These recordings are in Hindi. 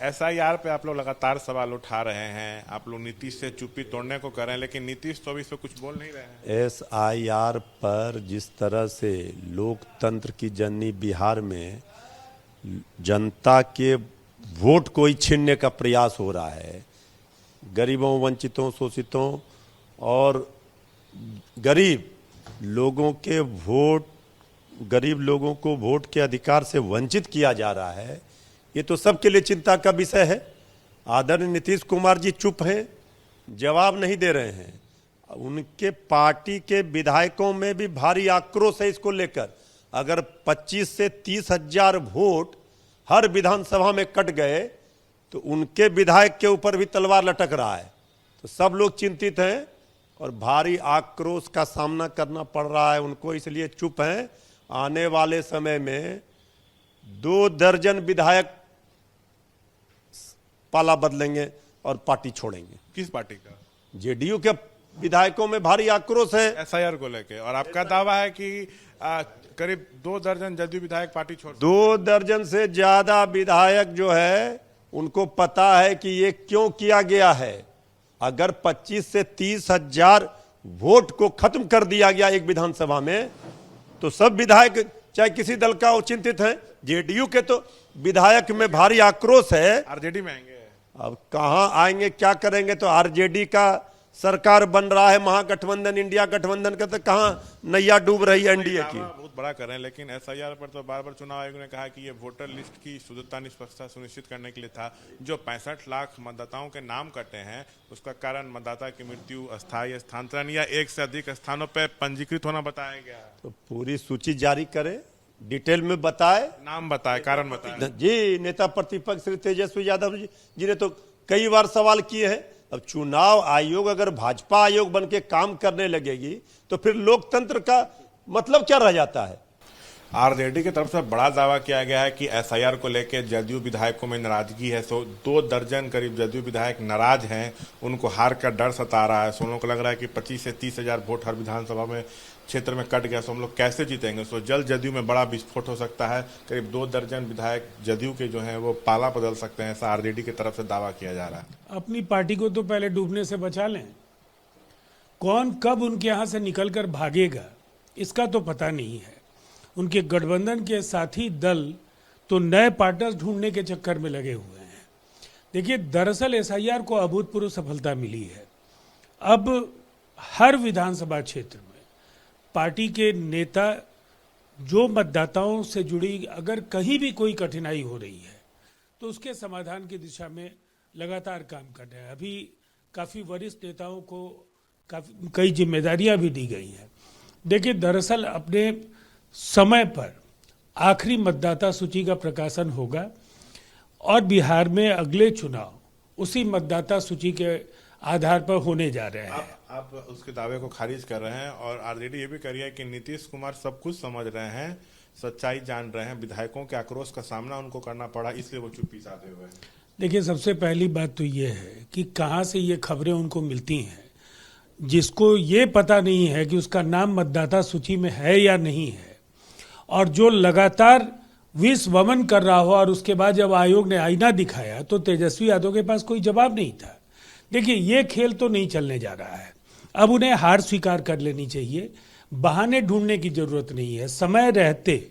एसआईआर पे आप लोग लगातार सवाल उठा रहे हैं, आप लोग नीतीश से चुप्पी तोड़ने को कर रहे हैं, लेकिन नीतीश तो अभी इस पे कुछ बोल नहीं रहे हैं। एसआईआर पर जिस तरह से लोकतंत्र की जननी बिहार में जनता के वोट को ही छीनने का प्रयास हो रहा है, गरीबों, वंचितों, शोषितों और गरीब लोगों को वोट के अधिकार से वंचित किया जा रहा है, ये तो सबके लिए चिंता का विषय है। आदरणीय नीतीश कुमार जी चुप हैं, जवाब नहीं दे रहे हैं। उनके पार्टी के विधायकों में भी भारी आक्रोश है इसको लेकर। अगर 25 से 30 हजार वोट हर विधानसभा में कट गए तो उनके विधायक के ऊपर भी तलवार लटक रहा है। तो सब लोग चिंतित हैं और भारी आक्रोश का सामना करना पड़ रहा है उनको, इसलिए चुप हैं। आने वाले समय में 2 दर्जन विधायक पाला बदलेंगे और पार्टी छोड़ेंगे। किस पार्टी का? जेडीयू के विधायकों में भारी आक्रोश है एसआईआर को लेके, और आपका दावा है कि करीब 2 दर्जन जदयू विधायक पार्टी छोड़। 2 दर्जन से ज्यादा विधायक जो है उनको पता है कि ये क्यों किया गया है। अगर 25 से 30 हजार वोट को खत्म कर दिया गया एक विधानसभा में तो सब विधायक चाहे किसी दल का वो चिंतित है। जेडीयू के तो विधायक में भारी आक्रोश है। आरजेडी में आएंगे, अब कहां आएंगे, क्या करेंगे? तो आरजेडी का सरकार बन रहा है, महागठबंधन, इंडिया गठबंधन का, तो कहां नैया डूब रही है एनडीए की। बहुत बड़ा कर रहे हैं, लेकिन एसआईआर पर तो बार बार चुनाव आयोग ने कहा कि ये वोटर लिस्ट की शुद्धता, निष्पक्षता सुनिश्चित करने के लिए था। जो 65 लाख मतदाताओं के नाम कटे हैं उसका कारण मतदाता की मृत्यु, अस्थायी स्थानांतरण या एक से अधिक स्थानों पर पंजीकृत होना बताया गया। तो पूरी सूची जारी करें, डिटेल में बताए, नाम बताए, कारण बताए। जी, नेता प्रतिपक्ष श्री तेजस्वी यादव जी ने तो कई बार सवाल किए हैं। अब चुनाव आयोग अगर भाजपा आयोग बन के काम करने लगेगी तो फिर लोकतंत्र का मतलब क्या रह जाता है? आरजेडी की तरफ से बड़ा दावा किया गया है कि एसआईआर को लेकर जदयू विधायकों में नाराजगी है। 2 दर्जन करीब जदयू विधायक नाराज हैं, उनको हार का डर सता रहा है। उनको लग रहा है कि 25 से 30 हजार वोट हर विधानसभा में क्षेत्र में कट गया, तो हम लोग कैसे जीतेंगे। जल्द जदयू में बड़ा विस्फोट हो सकता है। करीब 2 दर्जन विधायक जदयू के जो हैं वो पाला बदल सकते हैं, ऐसा आरजेडी की तरफ से दावा किया जा रहा है। अपनी पार्टी को तो पहले डूबने से बचा लें। कौन कब उनके यहाँ से निकलकर भागेगा इसका तो पता नहीं है। उनके गठबंधन के साथी दल तो नए पार्टनर्स ढूंढने के चक्कर में लगे हुए हैं। देखिए, दरअसल एसआईआर को अभूतपूर्व सफलता मिली है। अब हर विधानसभा क्षेत्र में पार्टी के नेता जो मतदाताओं से जुड़ी अगर कहीं भी कोई कठिनाई हो रही है तो उसके समाधान की दिशा में लगातार काम कर रहे हैं। अभी काफ़ी वरिष्ठ नेताओं को कई जिम्मेदारियां भी दी गई हैं। देखिए, दरअसल अपने समय पर आखिरी मतदाता सूची का प्रकाशन होगा और बिहार में अगले चुनाव उसी मतदाता सूची के आधार पर होने जा रहे हैं। आप उसके दावे को खारिज कर रहे हैं और आरजेडी ये भी कर रही है कि नीतीश कुमार सब कुछ समझ रहे हैं, सच्चाई जान रहे हैं, विधायकों के आक्रोश का सामना उनको करना पड़ा इसलिए वो चुप्पी साधे हुए हैं। देखिए, सबसे पहली बात तो ये है कि कहाँ से ये खबरें उनको मिलती हैं। जिसको ये पता नहीं है कि उसका नाम मतदाता सूची में है या नहीं है, और जो लगातार विष वमन कर रहा हो, और उसके बाद जब आयोग ने आईना दिखाया तो तेजस्वी यादव के पास कोई जवाब नहीं था। देखिए, ये खेल तो नहीं चलने जा रहा है। अब उन्हें हार स्वीकार कर लेनी चाहिए, बहाने ढूंढने की जरूरत नहीं है। समय रहते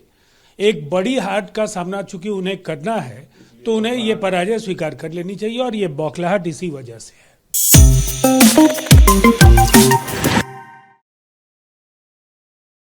एक बड़ी हार का सामना चूंकि उन्हें करना है तो उन्हें ये पराजय स्वीकार कर लेनी चाहिए, और ये बौखलाहट इसी वजह से है।